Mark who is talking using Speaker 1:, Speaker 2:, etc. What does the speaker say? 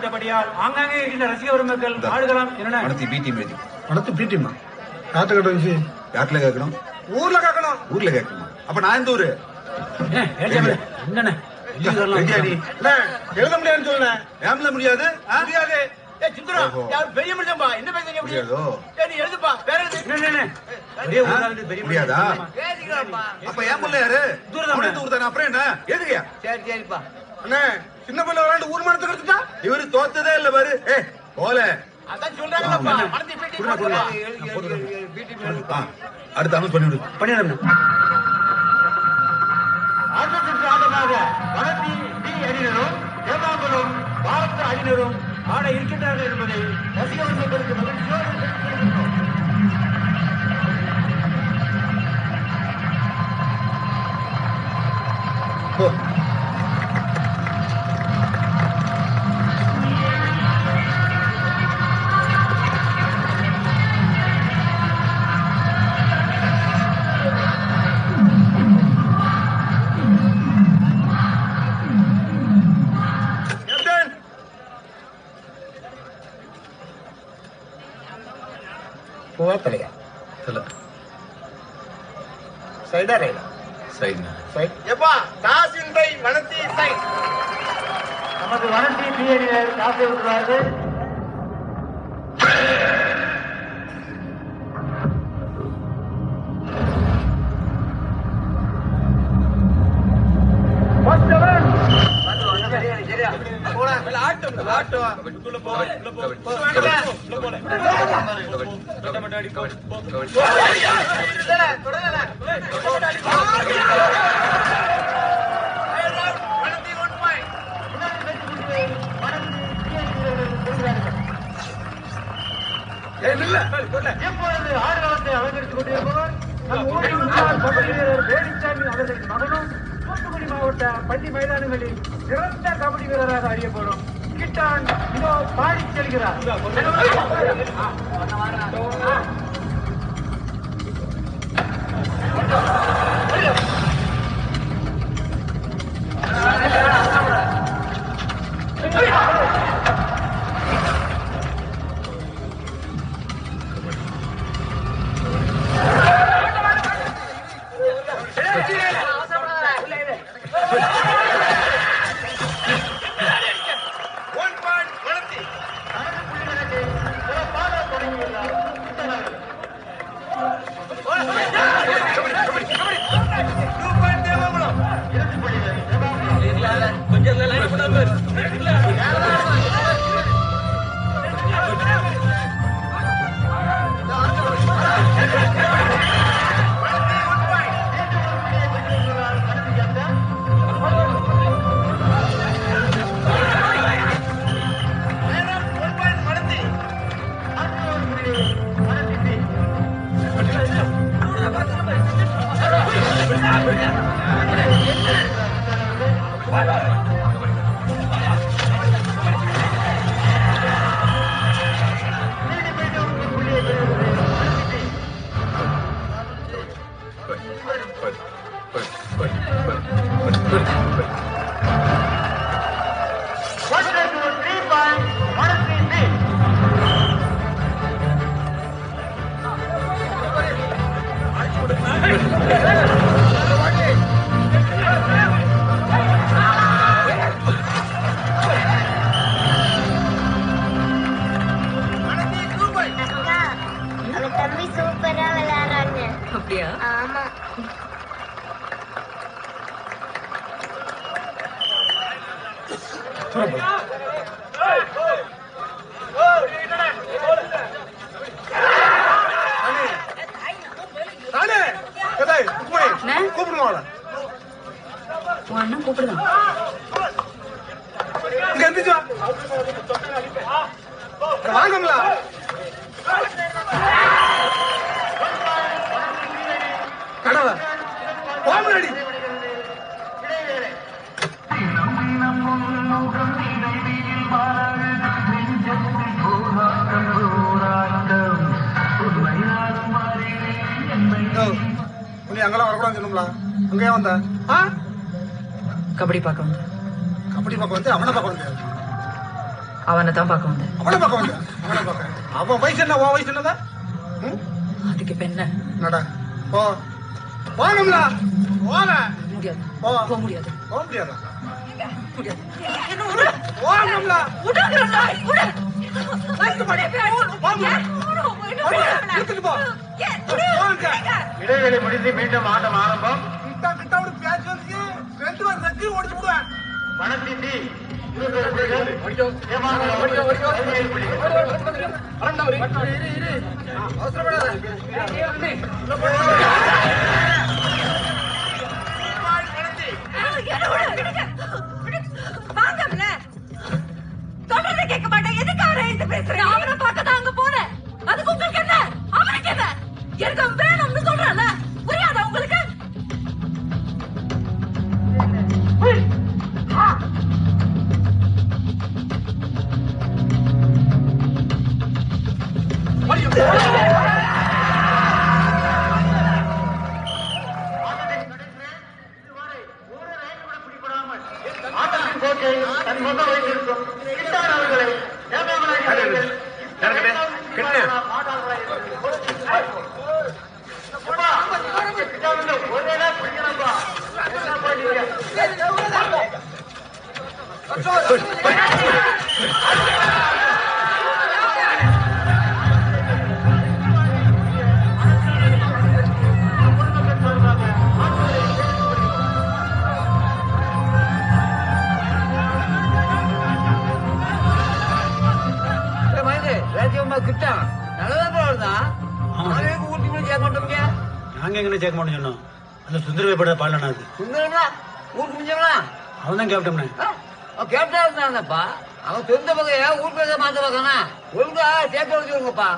Speaker 1: ஆங்காங்கே இருக்கின்ற ரசிக பெருமக்கள் ஆடுகளம் என்னென்ன
Speaker 2: அடுத்து பி டீம் எழுதி
Speaker 3: அடுத்து பி டீமா யார்கிட்ட கேட்ட விஷயம்
Speaker 2: யார்ல கேட்கணும்
Speaker 3: ஊர்ல கேட்கணும்
Speaker 2: ஊர்ல கேட்கணும் அப்ப நான் எந்த ஊரு
Speaker 1: என்னண்ணே
Speaker 3: எழுத முடியாதுன்னு சொல்லுறேன்
Speaker 2: ஏம்ல முடியாது
Speaker 3: முடியாது
Speaker 1: பெரிய மனுஷன்பா என்ன பேசுறீங்க
Speaker 2: முடியாதோ
Speaker 1: எழுதுப்பா வேற
Speaker 2: முடியாதா அப்ப ஏன் பிள்ளை யாரு ஊர் தானே அப்புறம் என்ன எதுக்கியா
Speaker 1: சரி சரிப்பா
Speaker 3: அண்ணே சின்ன பிள்ளை விளையாண்டு ஊர் மரத்துக்கு எடுத்துட்டா
Speaker 2: இவரு தோத்ததே இல்ல பாரு போல
Speaker 1: அதான் சொல்றாங்கப்பா
Speaker 2: அடுத்த அனௌன்ஸ் பண்ணிவிடு
Speaker 1: பண்ணிடுறேன் ஆட்டத்திற்கு ஆட்டமாக வளர்த்தி டி அணியினரும் ஏமாபுரம் பாரத அணியினரும் ஆட இருக்கின்றார்கள் என்பதை ரசிகர்களுக்கு மகிழ்ச்சியோடு
Speaker 3: தலையா
Speaker 2: சொல்ல
Speaker 3: சைடா ரைடா
Speaker 2: சைடு
Speaker 3: எப்பா தாசின் பை வனத்தி சைட்
Speaker 1: நமது வளர்ச்சி பிஎனியர் காசை விடுவார்கள் எப்பொழுது ஆடுகளத்தை அலங்கரித்துக் கொண்டிருப்பவர் நம் ஊரின் முன்னாள் கபடி வீரர் வேலுச்சாமி அவர்களின் மகனும் தூத்துக்குடி மாவட்ட பள்ளி மைதானங்களில் சிறந்த கபடி வீரராக அறியப்படும் கிட்டான் இதோ பாடி செல்கிறார்.
Speaker 4: கபடி பார்க்க வந்து
Speaker 3: கபடி பார்க்க வந்து அவனை பார்க்க வந்து
Speaker 4: அவனை தான் பார்க்க வந்தேன்.
Speaker 3: அவனை பார்க்க வந்து அவன் வயசு என்ன உன் வயசு என்னதா?
Speaker 4: அதுக்கு இப்ப என்ன?
Speaker 3: நடா போ போகணும்ல போக
Speaker 4: முடியாது.
Speaker 3: போ.
Speaker 4: போக முடியாது.
Speaker 3: போக முடியாதா?
Speaker 4: முடியாது. என்ன விடு.
Speaker 3: போகணும்ல
Speaker 4: விடுங்கடா, விடு.
Speaker 3: எடுத்துட்டு போ. போங்க.
Speaker 1: இடைவெளி முடிந்து மீண்டும் ஆட்டம் ஆரம்பம்.
Speaker 3: கிட்ட ஒரு பேட்ச் வந்து 2 பேர் நெத்தி ஓடிச்சு விடுவேன்.
Speaker 1: வனத்தி சி 20 புள்ளிகள். ஏமாந்த
Speaker 4: கேட்க மாட்டேன். எதுக்காக இது பேசுறேன்? அவனை பார்க்க தான் அங்க போனேன். அதுக்கு உங்களுக்கு என்ன? அவனுக்கு என்ன? எனக்கு வேணும்னு சொல்றேன்ல, புரியாதா உங்களுக்கு?
Speaker 1: ஆட்டத்தின் போக்கை தன் முக வைத்திருக்கும் கிட்டான் அவர்களை
Speaker 5: நாங்க எங்க சேர்க்க மாட்டோம் சொன்னோம். அந்த சுந்தரவே பட பாடலனா அது
Speaker 6: சுந்தரமா ஊருக்கு முடிஞ்சவனா
Speaker 5: அவன் தான் கேப்டன்.
Speaker 6: கேப்டன் இருந்தாங்கப்பா. அவன் சொந்த பகைய ஊருக்கு மாத்த பார்க்கணும். ஒழுங்கா சேர்த்து வச்சுருங்கப்பா.